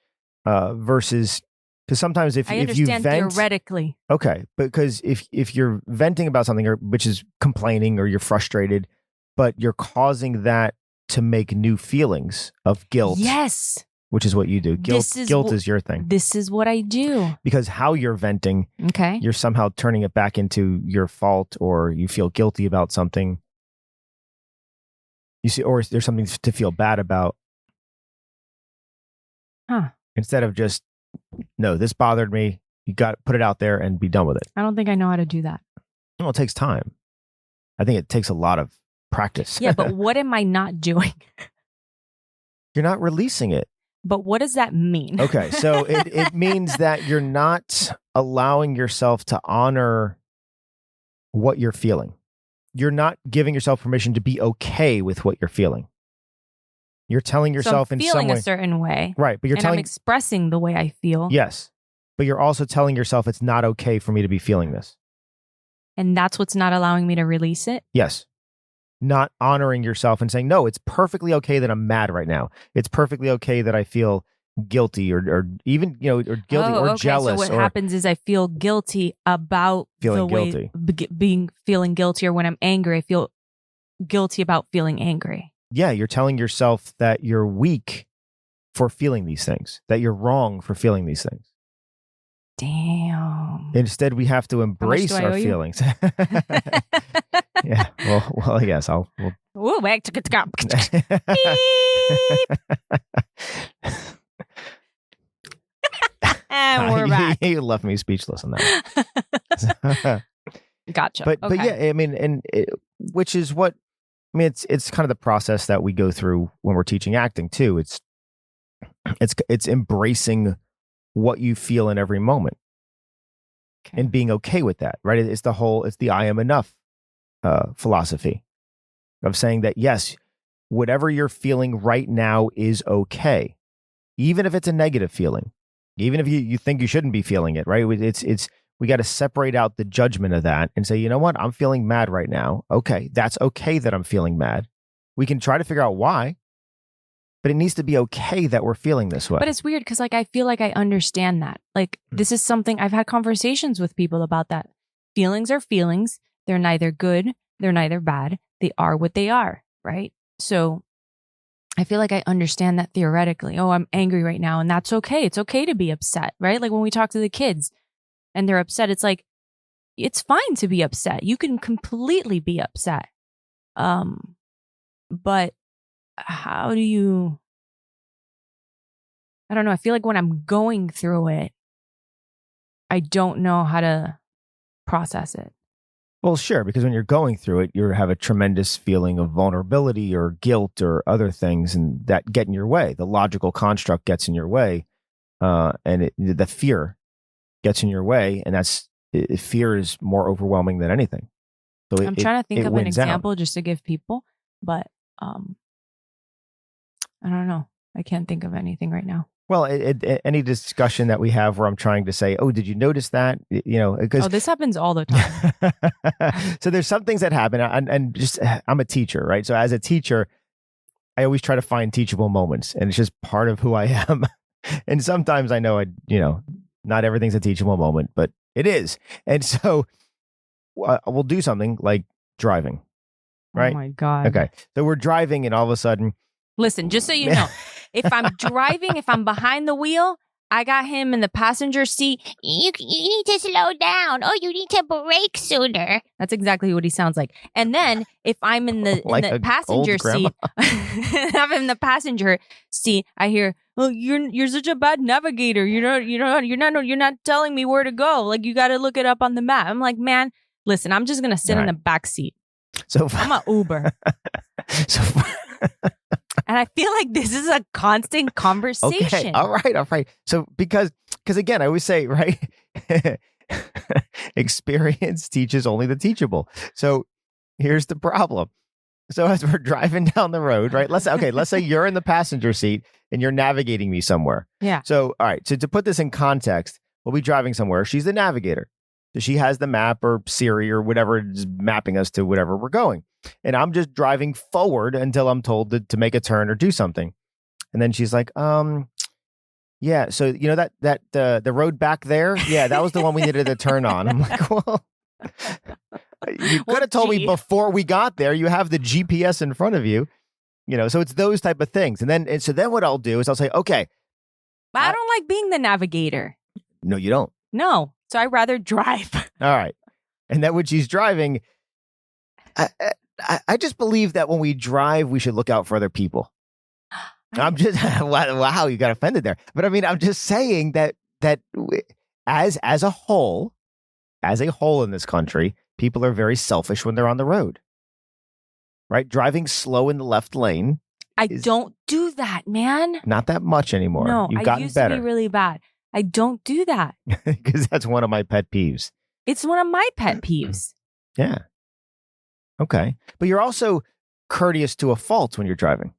because sometimes if you vent theoretically. Okay, because if you're venting about something which is complaining or you're frustrated, but you're causing that to make new feelings of guilt. Yes. Which is what you do. Guilt is your thing. This is what I do. Because how you're venting, okay, you're somehow turning it back into your fault or you feel guilty about something. You see, or there's something to feel bad about. Huh. Instead of just, no, this bothered me. You got to put it out there and be done with it. I don't think I know how to do that. Well, it takes time. I think it takes a lot of practice. Yeah, but what am I not doing? You're not releasing it. But what does that mean? Okay, so it means that you're not allowing yourself to honor what you're feeling. You're not giving yourself permission to be okay with what you're feeling. You're telling yourself so I'm in some way. feeling a certain way. Right, but I'm expressing the way I feel. Yes, but you're also telling yourself it's not okay for me to be feeling this. And that's what's not allowing me to release it? Yes. Not honoring yourself and saying, no, it's perfectly okay that I'm mad right now. It's perfectly okay that I feel guilty or even, or guilty or jealous. So what happens is I feel guilty about feeling the way guilty. Feeling guilty, or when I'm angry, I feel guilty about feeling angry. Yeah, you're telling yourself that you're weak for feeling these things, that you're wrong for feeling these things. Damn. Instead, we have to embrace our feelings. Yeah. Well, yes. Ooh, back to and we're back. You left me speechless on that. Gotcha. But yeah, I mean, which is what I mean. It's kind of the process that we go through when we're teaching acting too. It's embracing what you feel in every moment, and being okay with that. Right? It's the I am enough philosophy of saying that yes, whatever you're feeling right now is okay, even if it's a negative feeling, even if you think you shouldn't be feeling it. Right? We got to separate out the judgment of that and say, you know what, I'm feeling mad right now. Okay, that's okay that I'm feeling mad. We can try to figure out why. but it needs to be okay that we're feeling this way. But it's weird because like I feel like I understand that. Like this is something I've had conversations with people about that. Feelings are feelings. They're neither good, they're neither bad. They are what they are, right? So I feel like I understand that theoretically. Oh, I'm angry right now, and that's okay. It's okay to be upset, right? Like when we talk to the kids and they're upset, it's like it's fine to be upset. You can completely be upset. But how do you, I don't know. I feel like when I'm going through it, I don't know how to process it. Well, sure, because when you're going through it, you have a tremendous feeling of vulnerability or guilt or other things, and that get in your way. The logical construct gets in your way, and the fear gets in your way, and fear is more overwhelming than anything. So I'm trying to think of an example just to give people, but I don't know. I can't think of anything right now. Well, any discussion that we have where I'm trying to say, "Oh, did you notice that?" Because this happens all the time. So there's some things that happen, and just I'm a teacher, right? So as a teacher, I always try to find teachable moments, and it's just part of who I am. And sometimes I know not everything's a teachable moment, but it is. And so we'll do something like driving, right? Oh my God. Okay, so we're driving, and all of a sudden, listen, just so you know. If I'm driving, if I'm behind the wheel, I got him in the passenger seat. You need to slow down. Oh, you need to brake sooner. That's exactly what he sounds like. And then if I'm in the, like in the passenger seat, I'm in the passenger seat, I hear, "Oh, you're such a bad navigator. You're not telling me where to go. Like you got to look it up on the map." I'm like, man, listen, I'm just gonna sit in the back seat. So I'm an Uber. And I feel like this is a constant conversation. Okay, all right. So because again, I always say, right, experience teaches only the teachable. So here's the problem. So as we're driving down the road, right, let's say you're in the passenger seat and you're navigating me somewhere. Yeah. So, all right. So to put this in context, we'll be driving somewhere. She's the navigator. So she has the map or Siri or whatever is mapping us to whatever we're going. And I'm just driving forward until I'm told to make a turn or do something. And then she's like, yeah, so the road back there, yeah, that was the one we needed to turn on. I'm like, well, you could have told me before we got there. You have the GPS in front of you, so it's those type of things. And so then what I'll do is I'll say, okay. But I don't like being the navigator. No, you don't. No. So I'd rather drive. All right. And then when she's driving, I just believe that when we drive, we should look out for other people. I'm just, wow, you got offended there. But I mean, I'm just saying that as a whole in this country, people are very selfish when they're on the road. Right? Driving slow in the left lane. I don't do that, man. Not that much anymore. No, You've I gotten used better. to be really bad. I don't do that. Because that's one of my pet peeves. It's one of my pet peeves. Yeah. Okay. But you're also courteous to a fault when you're driving.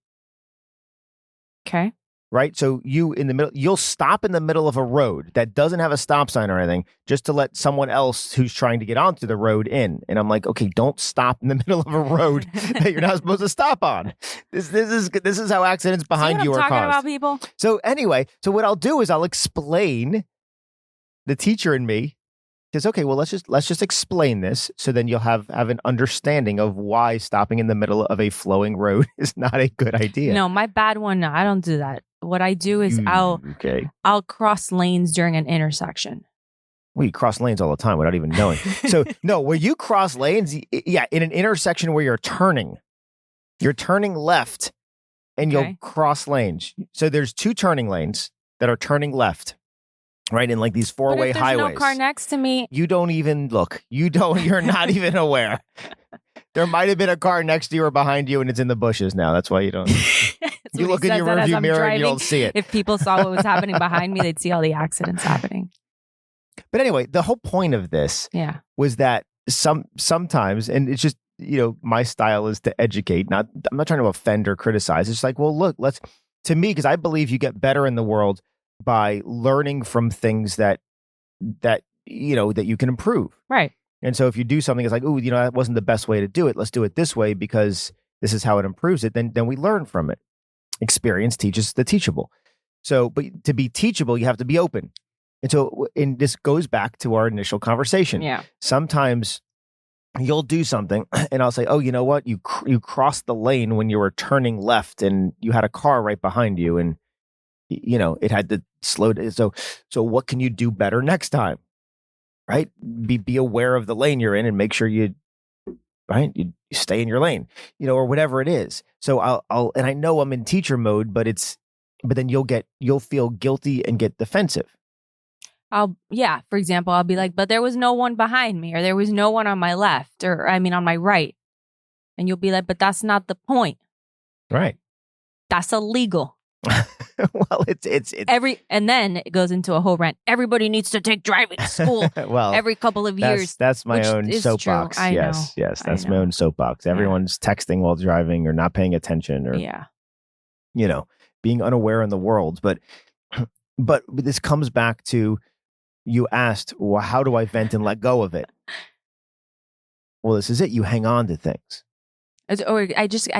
Okay. Right? So you'll stop in the middle of a road that doesn't have a stop sign or anything just to let someone else who's trying to get onto the road in. And I'm like, okay, don't stop in the middle of a road that you're not supposed to stop on. This is how accidents behind you are caused. Talking about people. So anyway, what I'll do is I'll explain. The teacher in me says, okay, well, let's just explain this. So then you'll have an understanding of why stopping in the middle of a flowing road is not a good idea. No, my bad one. No, I don't do that. What I do is I'll cross lanes during an intersection. Well, you cross lanes all the time without even knowing. So no, where you cross lanes, yeah, in an intersection where you're turning left and you'll cross lanes. So there's two turning lanes that are turning left. Right, in like these four-way highways. There's no car next to me. You don't even look. You're not even aware. There might have been a car next to you or behind you, and it's in the bushes now. That's why you don't. You look in your rearview mirror and you don't see it. If people saw what was happening behind me, they'd see all the accidents happening. But anyway, the whole point of this was that sometimes, and it's just, my style is to educate. I'm not trying to offend or criticize. It's like, well, look, to me, because I believe you get better in the world by learning from things that you can improve. Right. And so if you do something, it's like, oh, that wasn't the best way to do it. Let's do it this way because this is how it improves it. Then we learn from it. experience teaches the teachable. So, but to be teachable, you have to be open. And so, and this goes back to our initial conversation. Yeah. Sometimes you'll do something and I'll say, oh, you know what? You crossed the lane when you were turning left and you had a car right behind you and, you know, it had to slow down. So what can you do better next time? Right? Be aware of the lane you're in and make sure you stay in your lane, you know, or whatever it is. So and I know I'm in teacher mode, but then you'll feel guilty and get defensive. For example, I'll be like, but there was no one behind me, or there was no one on my left, or on my right. And you'll be like, but that's not the point. Right. That's illegal. Well, it's and then it goes into a whole rant. Everybody needs to take driving school well, every couple of years. That's my own soapbox. Yes, that's my own soapbox. Everyone's texting while driving or not paying attention or you know, being unaware in the world. But this comes back to, you asked, well, how do I vent and let go of it? Well, this is it. You hang on to things. I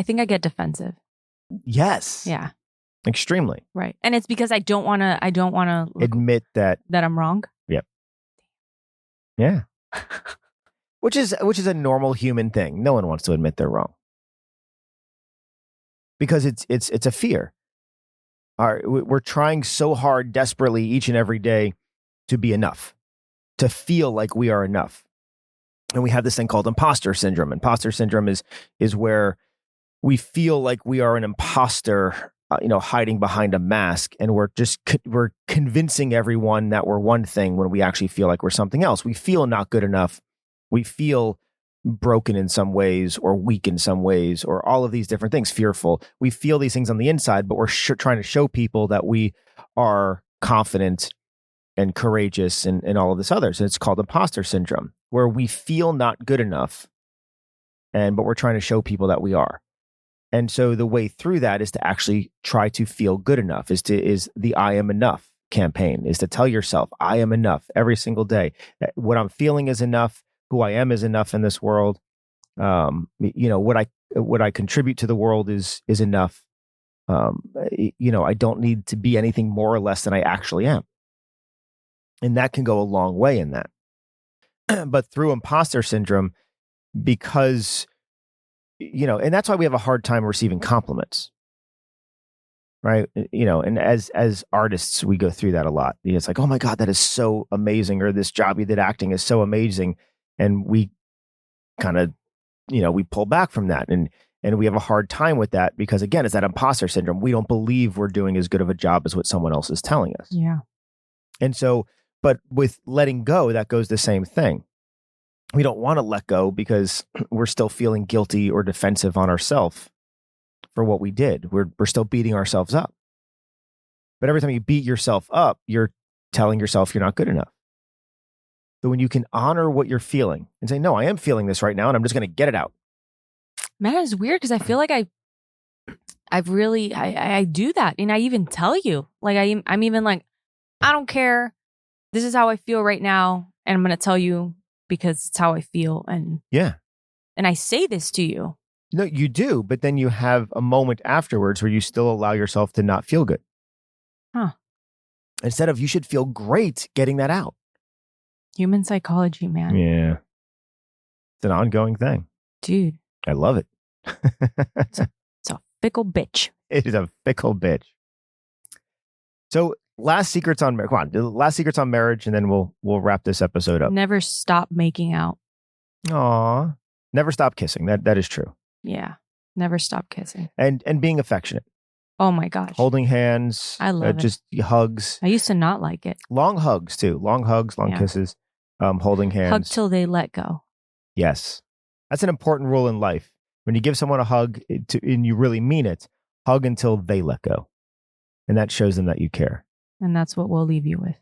think I get defensive. Yes. Yeah. Extremely. Right. And it's because I don't want to admit that I'm wrong. Yep. Yeah. which is a normal human thing. No one wants to admit they're wrong. Because it's a fear. We're trying so hard, desperately, each and every day to be enough, to feel like we are enough. And we have this thing called imposter syndrome. Imposter syndrome is where we feel like we are an imposter, hiding behind a mask, and we're convincing everyone that we're one thing when we actually feel like we're something else. We feel not good enough. We feel broken in some ways, or weak in some ways, or all of these different things, fearful. We feel these things on the inside, but we're trying to show people that we are confident and courageous and all of this other. So it's called imposter syndrome, where we feel not good enough, but we're trying to show people that we are. And so the way through that is to actually try to feel good enough, is the I am enough campaign, is to tell yourself, I am enough every single day. What I'm feeling is enough. Who I am is enough in this world. What I contribute to the world is enough. I don't need to be anything more or less than I actually am. And that can go a long way in that. But through imposter syndrome, because, and that's why we have a hard time receiving compliments, right? And as artists, we go through that a lot. It's like, oh my God, that is so amazing. Or this job you did acting is so amazing. And we kind of, we pull back from that. And we have a hard time with that because, again, it's that imposter syndrome. We don't believe we're doing as good of a job as what someone else is telling us. Yeah. And so, but with letting go, that goes the same thing. We don't want to let go because we're still feeling guilty or defensive on ourselves for what we did. We're still beating ourselves up. But every time you beat yourself up, you're telling yourself you're not good enough. So when you can honor what you're feeling and say, no, I am feeling this right now, and I'm just going to get it out. Man, it's weird because I feel like I do that. And I even tell you, like, I'm even like, I don't care. This is how I feel right now. And I'm going to tell you because it's how I feel. And yeah. And I say this to you. No, you do. But then you have a moment afterwards where you still allow yourself to not feel good. Huh. Instead of, you should feel great getting that out. Human psychology, man. Yeah. It's an ongoing thing. Dude. I love it. It's a fickle bitch. It is a fickle bitch. So last secrets on marriage. Come on. The last secrets on marriage, and then we'll wrap this episode up. Never stop making out. Aw. Never stop kissing. That is true. Yeah. Never stop kissing. And being affectionate. Oh my gosh. Holding hands. I love it. Just hugs. I used to not like it. Long hugs too. Long hugs, long kisses. Holding hands. Hug till they let go. Yes. That's an important rule in life. When you give someone a hug and you really mean it, hug until they let go. And that shows them that you care. And that's what we'll leave you with.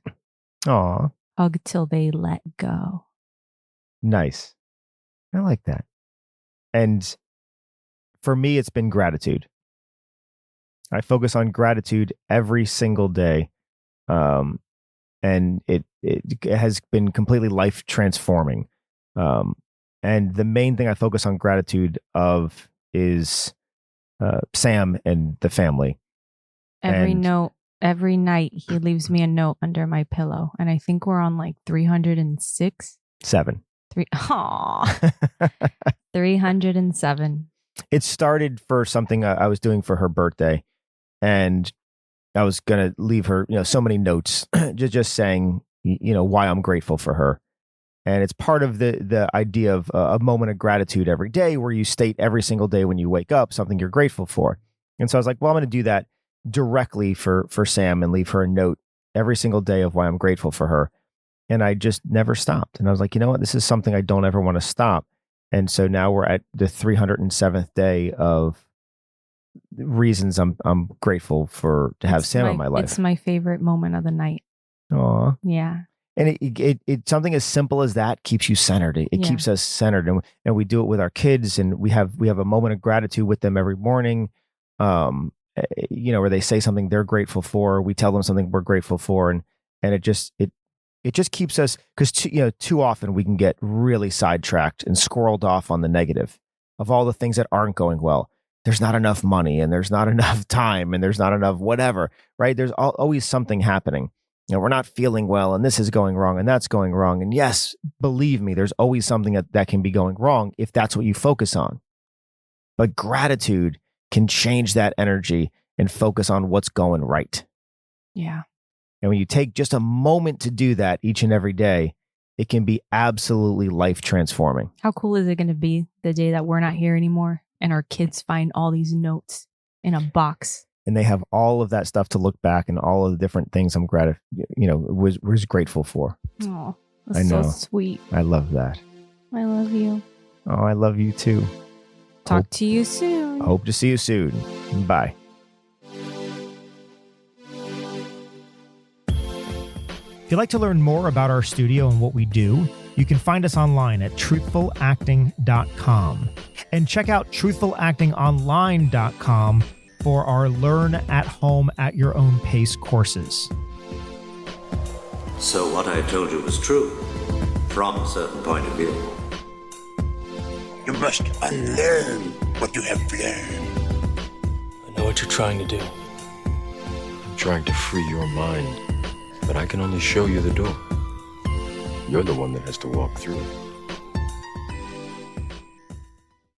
Aw. Hug till they let go. Nice. I like that. And for me, it's been gratitude. I focus on gratitude every single day. And it has been completely life transforming. And the main thing I focus on gratitude of is Sam and the family. Every And- note, every night, he leaves me a note under my pillow. And I think we're on like 306. 7. Aww. 307. It started for something I was doing for her birthday, and I was going to leave her, so many notes, just saying, why I'm grateful for her. And it's part of the idea of a moment of gratitude every day, where you state every single day when you wake up something you're grateful for. And so I was like, well, I'm going to do that directly for Sam and leave her a note every single day of why I'm grateful for her. And I just never stopped. And I was like, you know what? This is something I don't ever want to stop. And so now we're at the 307th day of reasons I'm grateful to have Sam in my life. It's my favorite moment of the night. Aw. Yeah. And it something as simple as that keeps you centered. It keeps us centered, and we do it with our kids, and we have a moment of gratitude with them every morning. Where they say something they're grateful for, we tell them something we're grateful for, and it just keeps us, because too often we can get really sidetracked and squirreled off on the negative of all the things that aren't going well. There's not enough money, and there's not enough time, and there's not enough whatever, right? There's always something happening. We're not feeling well, and this is going wrong, and that's going wrong. And yes, believe me, there's always something that can be going wrong if that's what you focus on. But gratitude can change that energy and focus on what's going right. Yeah. And when you take just a moment to do that each and every day, it can be absolutely life transforming. How cool is it going to be the day that we're not here anymore and our kids find all these notes in a box? And they have all of that stuff to look back, and all of the different things I'm was grateful for. Oh, I that's know. so sweet. I love that. I love you. Oh, I love you too. Talk to you soon. Hope to see you soon. Bye. If you'd like to learn more about our studio and what we do, you can find us online at truthfulacting.com. And check out truthfulactingonline.com for our Learn at Home at Your Own Pace courses. So what I told you was true, from a certain point of view. You must unlearn what you have learned. I know what you're trying to do. I'm trying to free your mind, but I can only show you the door. You're the one that has to walk through it.